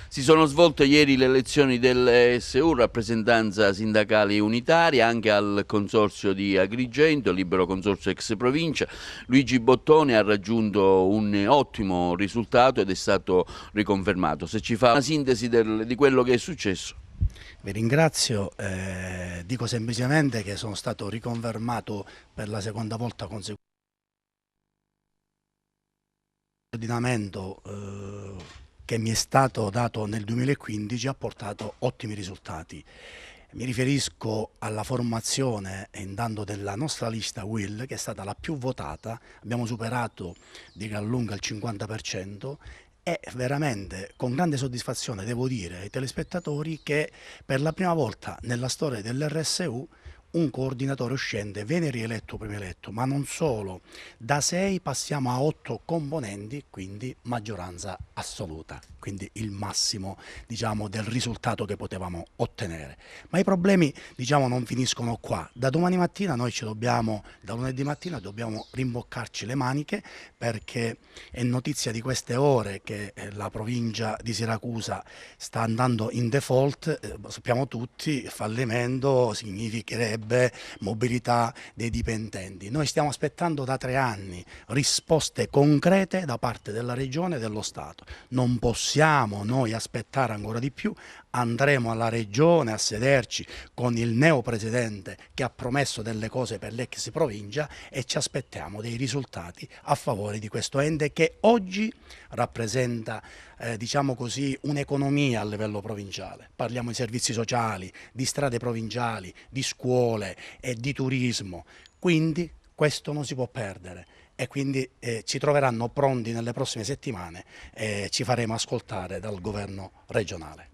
Si sono svolte ieri le elezioni dell'ESU, rappresentanza sindacali unitaria, anche al consorzio di Agrigento, libero consorzio ex provincia. Luigi Bottone ha raggiunto un ottimo risultato ed è stato riconfermato. Se ci fa una sintesi di quello che è successo. Vi ringrazio, dico semplicemente che sono stato riconfermato per la seconda volta consecutiva. L'ordinamento che mi è stato dato nel 2015 ha portato ottimi risultati. Mi riferisco alla formazione intanto della nostra lista Will, che è stata la più votata, abbiamo superato di gran lunga il 50%. E veramente con grande soddisfazione devo dire ai telespettatori che per la prima volta nella storia dell'RSU un coordinatore uscente viene rieletto primo eletto, ma non solo, da 6 passiamo a 8 componenti, quindi maggioranza assoluta, quindi il massimo, diciamo, del risultato che potevamo ottenere. Ma i problemi, diciamo, non finiscono qua. Da domani mattina noi da lunedì mattina dobbiamo rimboccarci le maniche, perché è notizia di queste ore che la provincia di Siracusa sta andando in default, sappiamo tutti, fallimento significherebbe mobilità dei dipendenti. Noi stiamo aspettando da 3 anni risposte concrete da parte della Regione e dello Stato. Non possiamo noi aspettare ancora di più, andremo alla Regione a sederci con il neopresidente che ha promesso delle cose per l'ex provincia e ci aspettiamo dei risultati a favore di questo ente che oggi rappresenta diciamo così, un'economia a livello provinciale. Parliamo di servizi sociali, di strade provinciali, di scuole e di turismo. Quindi questo non si può perdere e quindi ci troveranno pronti nelle prossime settimane e ci faremo ascoltare dal governo regionale.